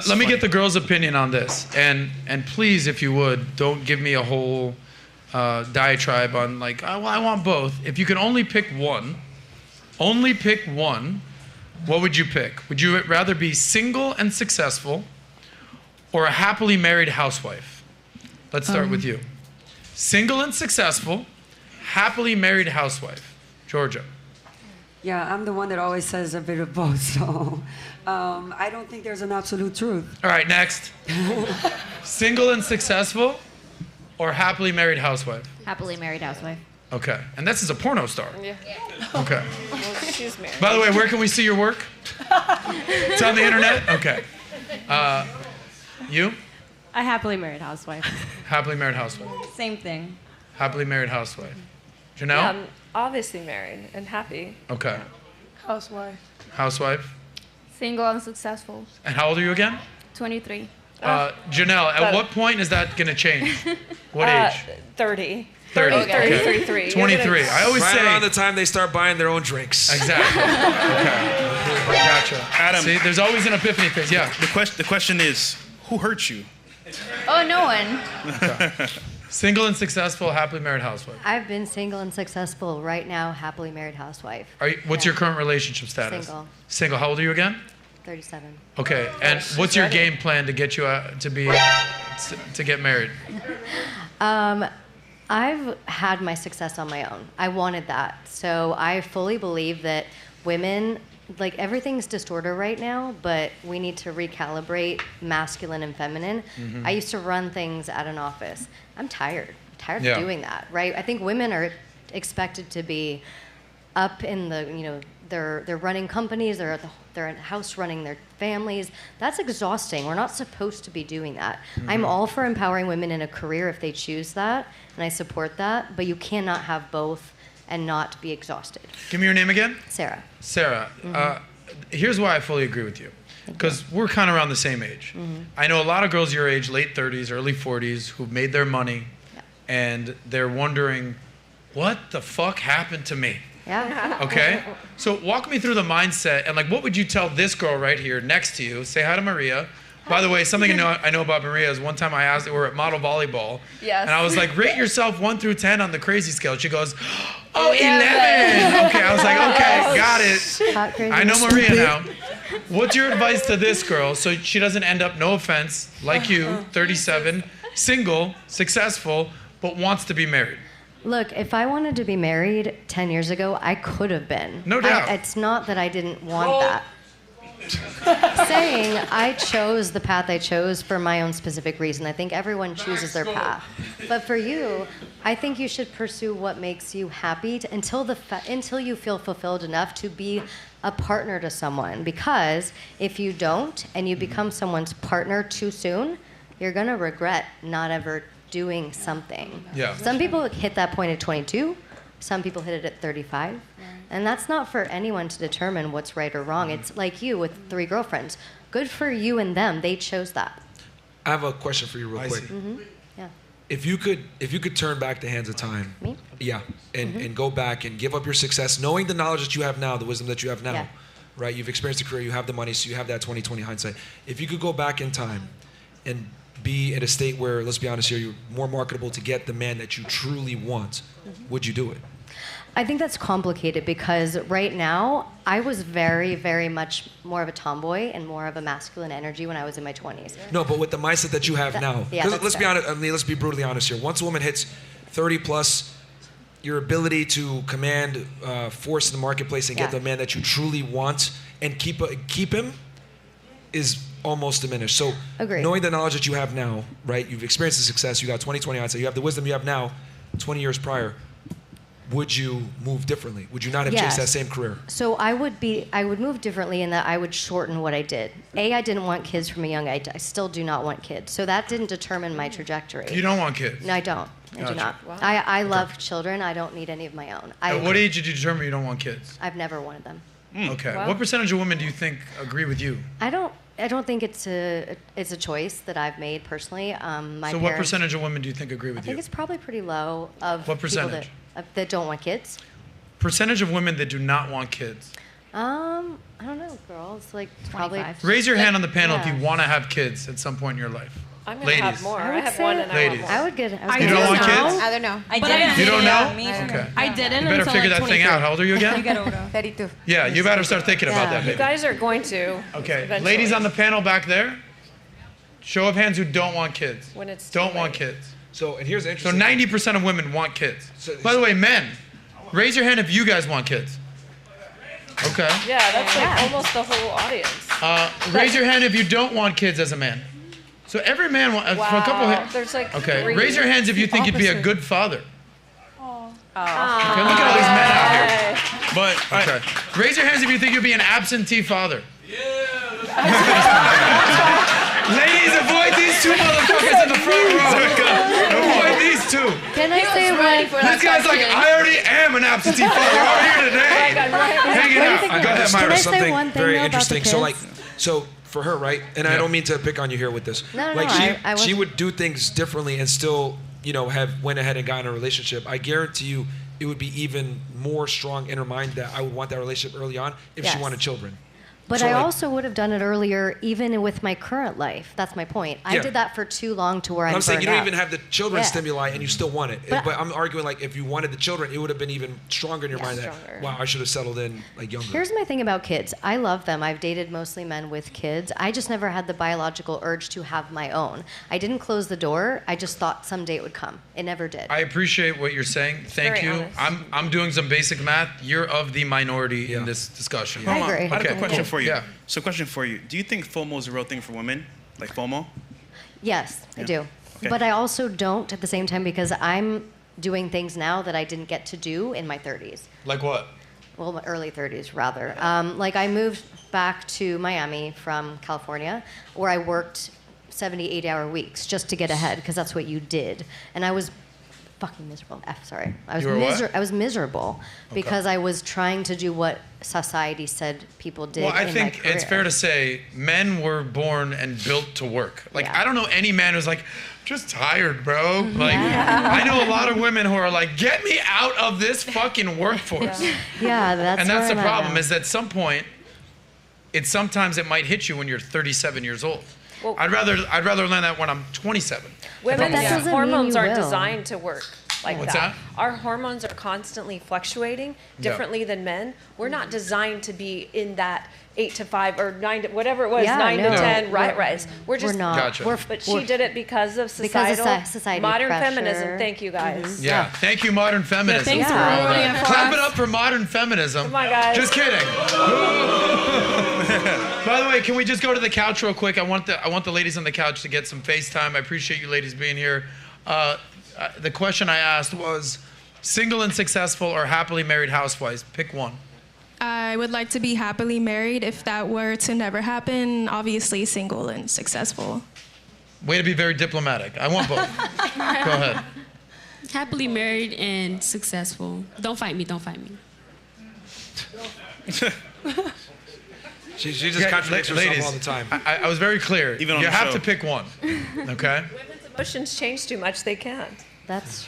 Let me get the girls' opinion on this, and please, if you would, don't give me a whole diatribe on like, oh, well, I want both. If you could only pick one, what would you pick? Would you rather be single and successful, or a happily married housewife? Let's start with you. Single and successful, happily married housewife. Georgia. Yeah, I'm the one that always says a bit of both, so I don't think there's an absolute truth. All right, next. Single and successful, or happily married housewife? Happily married housewife. Okay, and this is a porno star. Yeah. Okay. Well, she's married. By the way, where can we see your work? It's on the internet? Okay. You? A happily married housewife. Happily married housewife. Same thing. Happily married housewife. Janelle? Yeah, I'm obviously married and happy. Okay. Housewife. Housewife. Single and successful. And how old are you again? 23. Janelle, at what point is that going to change? What age? 30. 30. Okay. 33. 23. I always right say. around the time they start buying their own drinks. Exactly. Okay. Gotcha. Adam. See, there's always an epiphany phase. Yeah. The question is, who hurt you? Oh, no one. Okay. Single and successful, happily married housewife. I've been single and successful right now, happily married housewife. What's your current relationship status? Single. Single. How old are you again? 37. Okay. And what's your game plan to get you to get married? I've had my success on my own. I wanted that. So I fully believe that women, like everything's distorted right now, but we need to recalibrate masculine and feminine. I used to run things at an office. I'm tired. Of doing that, right? I think women are expected to be up in the, they're running companies, they're in house running their families. That's exhausting. We're not supposed to be doing that. I'm all for empowering women in a career if they choose that, and I support that, but you cannot have both and not be exhausted. Give me your name again. Sarah. Sarah, here's why I fully agree with you. Because we're kind of around the same age. I know a lot of girls your age, late 30s, early 40s, who've made their money, and they're wondering, what the fuck happened to me? Yeah. Okay? So walk me through the mindset, and like, what would you tell this girl right here next to you? Say hi to Maria. By the way, something I know about Maria is one time I asked her, we were at model volleyball, and I was like, rate yourself 1 through 10 on the crazy scale. She goes, oh, 11. Okay, I was like, okay, got it. I know Maria now. What's your advice to this girl so she doesn't end up, no offense, like you, 37, single, successful, but wants to be married? Look, if I wanted to be married 10 years ago, I could have been. No doubt. It's not that I didn't want that. Saying I chose the path I chose for my own specific reason. I think everyone chooses their path. But for you, I think you should pursue what makes you happy until you feel fulfilled enough to be a partner to someone. Because if you don't and you become someone's partner too soon, you're going to regret not ever doing something. Yeah. Some people hit that point at 22. Some people hit it at 35. And that's not for anyone to determine what's right or wrong. It's like you with 3 girlfriends. Good for you and them. They chose that. I have a question for you real quick. Yeah. If you could turn back the hands of time. Me? Yeah. And go back and give up your success, knowing the knowledge that you have now, the wisdom that you have now. Right? You've experienced a career, you have the money, so you have that 20/20 hindsight. If you could go back in time and be in a state where, let's be honest here, you're more marketable to get the man that you truly want, would you do it? I think that's complicated because right now, I was very, very much more of a tomboy and more of a masculine energy when I was in my 20s. No, but with the mindset that you have now. Yeah, let's be honest, let's be brutally honest here. Once a woman hits 30 plus, your ability to command force in the marketplace and get the man that you truly want and keep him is almost diminished. So knowing the knowledge that you have now, right? You've experienced the success, you got 20/20 hindsight, you have the wisdom you have now, 20 years prior. Would you move differently? Would you not have chased that same career? So I would move differently in that I would shorten what I did. I didn't want kids from a young age. I still do not want kids. So that didn't determine my trajectory. You don't want kids? No, I don't. I do not. Wow. I love children. I don't need any of my own. At what age did you determine you don't want kids? I've never wanted them. Okay. Wow. What percentage of women do you think agree with you? I don't think it's a choice that I've made personally. So what percentage of women do you think agree with you? I think it's probably pretty low of what percentage? People that don't want kids. Percentage of women that do not want kids. I don't know, girls. Like probably. Raise your hand on the panel if Yeah. you want to have kids at some point in your life. I'm gonna have more. I have say- one and Ladies. I I want would get. You don't want kids? I don't know. I didn't. You don't know? Me I don't Okay. I didn't. You better until figure like that thing 23. out. How old are you again? You get older. 32. Yeah, you better start thinking about Yeah. that, You baby. guys are going to. Okay, eventually. ladies on the panel back there, show of hands who don't want kids. When it's don't too want late. kids. So, and here's the So interesting 90% of women want kids. So- By the way, men, raise your hand if you guys want kids. Okay. Yeah, that's like almost the whole audience. Raise your hand if you don't want kids as a man. So every man wants, for a couple Wow. There's like okay, 3. raise your hands if you think you'd be a good father. Oh. Okay, look at all these men out here. But Okay. Raise your hands if you think you'd be an absentee father. Ladies, avoid these two motherfuckers in the front row. Avoid these two. Can I say one? This guy's like, I already am an absentee father. I'm here today. Hanging out. Go ahead, Can Myron. I say something one thing very though about the interesting. So like, kids? so for her, right? And I Yeah. don't mean to pick on you here with this. No, like I she wasn't- would do things differently and still, you know, have went ahead and got in a relationship. I guarantee you, it would be even more strong in her mind that I would want that relationship early on if she Yes. wanted children. But So, I like- also would have done it earlier, even with my current life. That's my point. I Yeah. did that for too long to where I'm I'm saying you burned don't out. even have the children Yeah. stimuli and you still want it. But- But I'm arguing like if you wanted the children, it would have been even stronger in your mind stronger. that, wow, I should have settled in like younger. Here's my thing about kids. I love them. I've dated mostly men with kids. I just never had the biological urge to have my own. I didn't close the door. I just thought someday it would come. It never did. I appreciate what you're saying. Thank very you. honest. I'm doing some basic math. You're of the minority in Yeah. this discussion. I hold on. agree. I have Okay. a question for you. Yeah. So, question for you: do you think FOMO is a real thing for women, like FOMO? Yes, I Yeah. do. Okay. But I also don't at the same time because I'm doing things now that I didn't get to do in my 30s. Like what? Well, my early 30s rather. Like I moved back to Miami from California, where I worked 70, 80-hour weeks just to get ahead, because that's what you did. And I was fucking miserable. Sorry. You were what? I was miserable because I was trying to do what society said people did. Well, I in think my it's career. fair to say men were born and built to work. Like, Yeah. I don't know any man who's like, just tired, bro. Like, I know a lot of women who are like, get me out of this fucking workforce. Yeah, that's And that's where the I'm at problem now. is that at some point, sometimes it might hit you when you're 37 years old. Well- I'd rather learn that when I'm 27. Women's that doesn't mean hormones you aren't will. designed to work like What's that. that? Our hormones are constantly fluctuating differently than men. We're not designed to be in that 8 to 5 or 9 to whatever it was, Yeah, 9 to no. 10 We're- rise. We're just We're not. Gotcha. But she did it because of Because societal, of society modern pressure. feminism. Thank you guys. Yeah. Thank you, modern feminism. thanks for for all ruining that. it for Clap us. it up for modern feminism. Come on, guys. Just kidding. By the way, can we just go to the couch real quick? I want the ladies on the couch to get some FaceTime. I appreciate you ladies being here. The question I asked was, single and successful or happily married housewives? Pick one. I would like to be happily married. If that were to never happen, obviously single and successful. Way to be very diplomatic. I want both. Go ahead. Happily married and successful. Don't fight me, don't fight me. She just Okay, contradicts herself ladies, all the time. I was very clear. Even on you the have show. to pick one. Okay? Women's emotions change too much. They can't. That's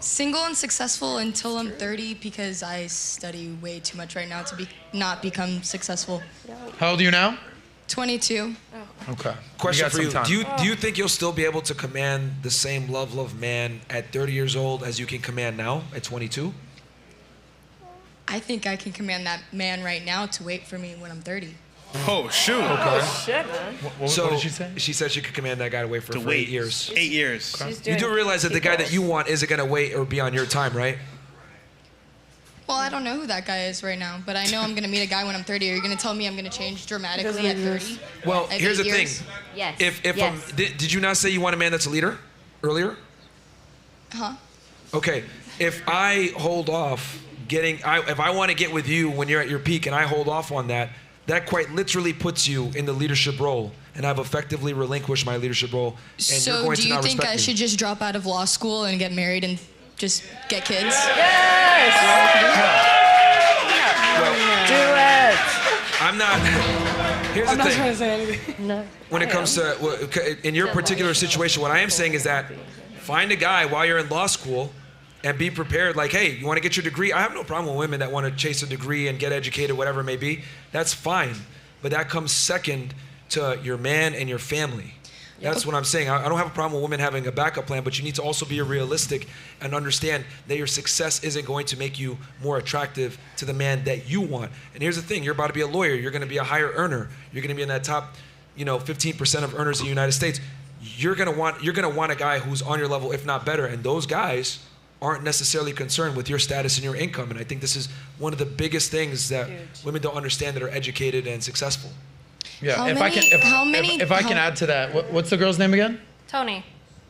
Single and successful until I'm 30 because I study way too much right now to not become successful. How old are you now? 22. Okay. Question got for some you: time. Do you think you'll still be able to command the same love man at 30 years old as you can command now at 22? I think I can command that man right now to wait for me when I'm 30. Oh shoot! Shit, man. What did she say? She said she could command that guy to wait for, To for wait 8 years. 8 years. She's You doing do realize that the guy that people's- you want isn't gonna wait or be on your time, right? Well, I don't know who that guy is right now, but I know I'm going to meet a guy when I'm 30. Are you going to tell me I'm going to change dramatically at 30? Well, At here's 8 the years? thing. yes. If yes. did you not say you want a man that's a leader earlier? Huh? Okay. If I hold off if I want to get with you when you're at your peak and I hold off on that, that quite literally puts you in the leadership role, and I've effectively relinquished my leadership role. And you're So going do to you not think respect I me. should just drop out of law school and get married and just get kids? Do it. I'm not. Here's the thing. to say anything. No. When it comes to in your particular situation, what I am saying is that find a guy while you're in law school and be prepared. Like, hey, you want to get your degree? I have no problem with women that want to chase a degree and get educated, whatever it may be. That's fine. But that comes second to your man and your family. That's what I'm saying. I don't have a problem with women having a backup plan, but you need to also be realistic and understand that your success isn't going to make you more attractive to the man that you want. And here's the thing, you're about to be a lawyer, you're gonna be a higher earner, you're gonna be in that top, 15% of earners in the United States. You're gonna want a guy who's on your level, if not better, and those guys aren't necessarily concerned with your status and your income. And I think this is one of the biggest things that women don't understand that are educated and successful. Yeah, if I can add to that, what's the girl's name again? Tony.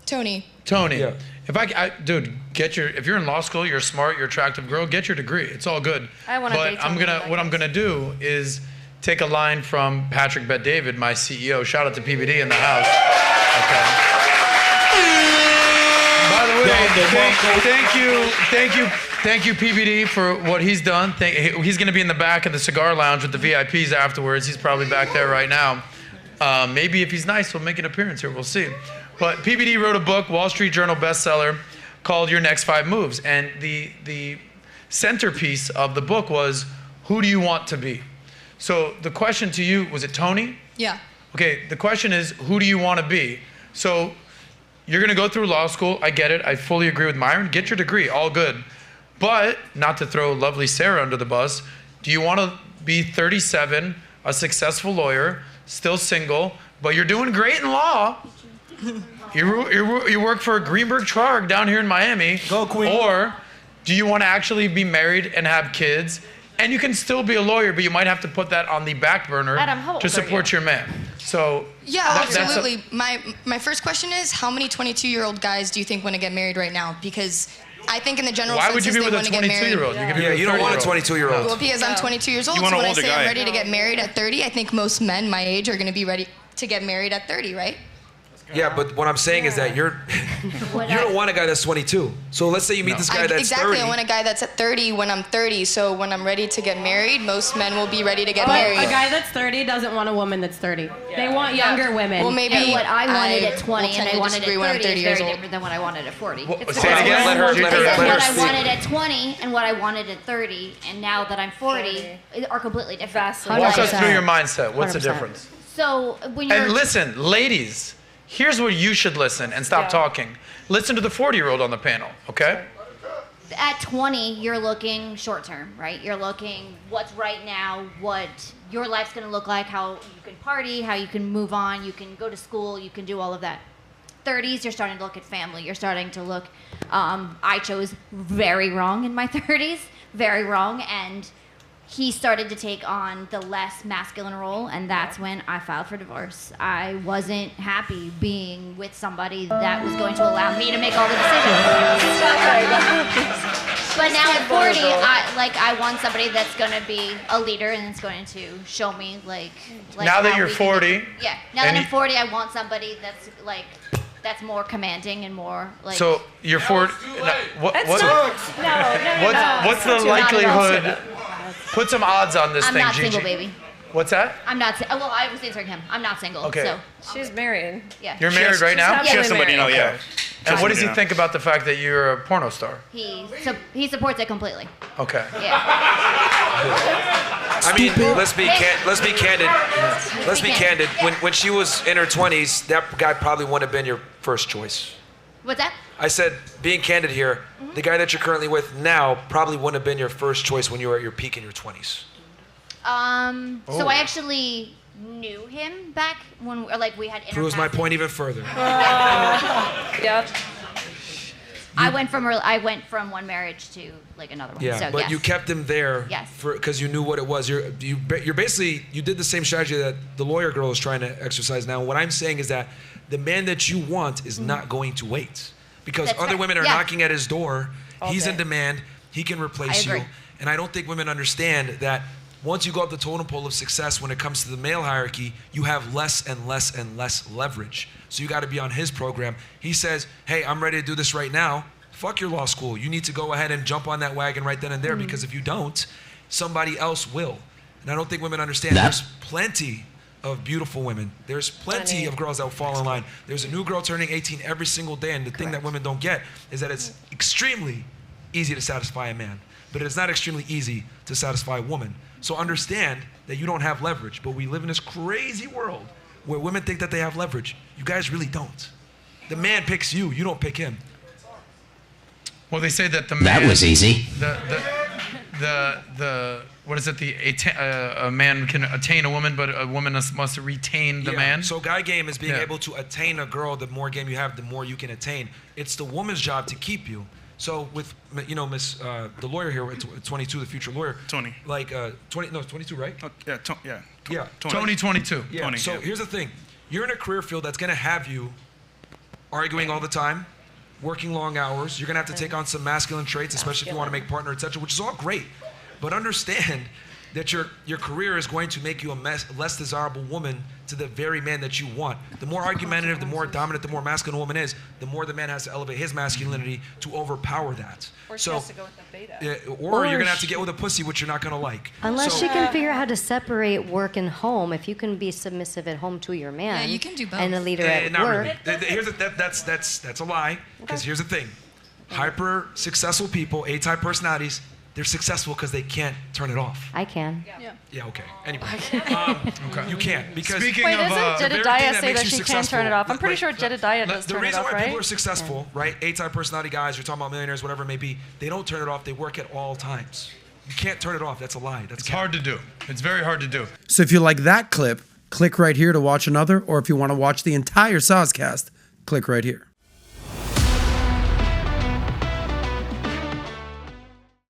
Yeah. If you're in law school, you're smart, you're an attractive girl, get your degree. It's all good. What I'm gonna do is take a line from Patrick Bet-David, my CEO. Shout out to PBD in the house. Okay. By the way, thank you, PBD, for what he's done. He's going to be in the back of the cigar lounge with the VIPs afterwards. He's probably back there right now. Maybe if he's nice, he'll make an appearance here. We'll see. But PBD wrote a book, Wall Street Journal bestseller, called Your Next 5 Moves. And the centerpiece of the book was, who do you want to be? So the question to you, was it Tony? Yeah. Okay, the question is, who do you want to be? So you're going to go through law school. I get it. I fully agree with Myron. Get your degree. All good. But, not to throw lovely Sarah under the bus, do you want to be 37, a successful lawyer, still single, but you're doing great in law? You work for Greenberg Trarg down here in Miami. Go, Queen. Or do you want to actually be married and have kids? And you can still be a lawyer, but you might have to put that on the back burner to support your man. So yeah, absolutely. My first question is, how many 22-year-old guys do you think want to get married right now? Because I think in the general census, they want to get married. Why would you be with a 22-year-old? You don't want a 22-year-old. Well, because I'm 22 years old, so when I say I'm ready to get married at 30, I think most men my age are going to be ready to get married at 30, right? Yeah, but what I'm saying is that you don't want a guy that's 22. So let's say you meet this guy that's 30. I want a guy that's at 30 when I'm 30. So when I'm ready to get married, most men will be ready to get married. A guy that's 30 doesn't want a woman that's 30. They want younger women. Well, maybe and what I wanted at 20 and I wanted at 30 when I'm 30 is years very old. different than what I wanted at 40. Say it again. Let her what I speak. wanted at 20 and what I wanted at 30 and now that I'm 40 are completely different. Walk us through your mindset. What's the difference? So when you're... And listen, ladies, here's where you should listen and stop talking. Listen to the 40-year-old on the panel, okay? At 20, you're looking short term, right? You're looking what's right now, what your life's going to look like, how you can party, how you can move on, you can go to school, you can do all of that. 30s, you're starting to look at family. You're starting to look, I chose very wrong in my 30s, very wrong, and he started to take on the less masculine role, and that's when I filed for divorce. I wasn't happy being with somebody that was going to allow me to make all the decisions. But now at 40, I want somebody that's going to be a leader and it's going to show me like now that you're 40. Yeah. Now that I'm 40, I want somebody that's that's more commanding and more like. So you're 40. What's the Too likelihood? Put some odds on this I'm thing, not Gigi. single, baby. What's that? I'm not. Well, I was answering him. I'm not single. Okay. So. She's married. Yeah. You're married right now? She has somebody now, yeah. And what does he think about the fact that you're a porno star? He supports it completely. Okay. Yeah. I mean, let's be candid. Let's be candid. When she was in her 20s, that guy probably wouldn't have been your first choice. What's that? I said, being candid here, the guy that you're currently with now probably wouldn't have been your first choice when you were at your peak in your 20s. So I actually knew him back when we had Proves my point even further. Yep. I went from one marriage to another one. Yeah, so, but yes. you kept him there Yes. because you knew what it was. You're basically, you did the same strategy that the lawyer girl is trying to exercise now. What I'm saying is that the man that you want is not going to wait because That's other fair. women are Yeah. knocking at his door. He's in demand. He can replace you. And I don't think women understand that once you go up the totem pole of success when it comes to the male hierarchy, you have less and less and less leverage. So you got to be on his program. He says, hey, I'm ready to do this right now. Fuck your law school. You need to go ahead and jump on that wagon right then and there because if you don't, somebody else will. And I don't think women understand there's plenty of beautiful women. There's plenty of girls that will fall in line. There's a new girl turning 18 every single day, and the thing that women don't get is that it's extremely easy to satisfy a man, but it is not extremely easy to satisfy a woman. So understand that you don't have leverage, but we live in this crazy world where women think that they have leverage. You guys really don't. The man picks you, you don't pick him. Well, they say that the man... That was easy. What is it? A man can attain a woman, but a woman must retain the man. So guy game is being able to attain a girl. The more game you have, the more you can attain. It's the woman's job to keep you. So with, you know, Miss, the lawyer here, 22, the future lawyer. Tony. Like, 22, right? Yeah, yeah. Tony 22. Yeah. Tony, So here's the thing. You're in a career field that's gonna have you arguing all the time, working long hours. You're gonna have to take on some masculine traits, especially if you want to make partner, etc., which is all great. But understand that your career is going to make you a less desirable woman to the very man that you want. The more argumentative, the more dominant, the more masculine a woman is, the more the man has to elevate his masculinity to overpower that. Or she has to go with the beta. Or you're gonna have to get with a pussy, which you're not gonna like. Unless she can figure out how to separate work and home. If you can be submissive at home to your man, Yeah, you can do both. and a leader at not work. Really. Here's that's a lie. Because here's the thing: hyper successful people, A-type personalities, they're successful because they can't turn it off. I can. Yeah, okay. Anyway, you can't because Speaking Wait, of, doesn't the very Jedediah thing that say makes that you she can successful- turn it off? I'm pretty sure like, Jedediah does the turn it reason off, why right? people are successful, right? A-type personality guys, you're talking about millionaires, whatever it may be, they don't turn it off. They work at all times. You can't turn it off. That's a lie. It's hard to do. It's very hard to do. So if you like that clip, click right here to watch another, or if you want to watch the entire Soscast, click right here.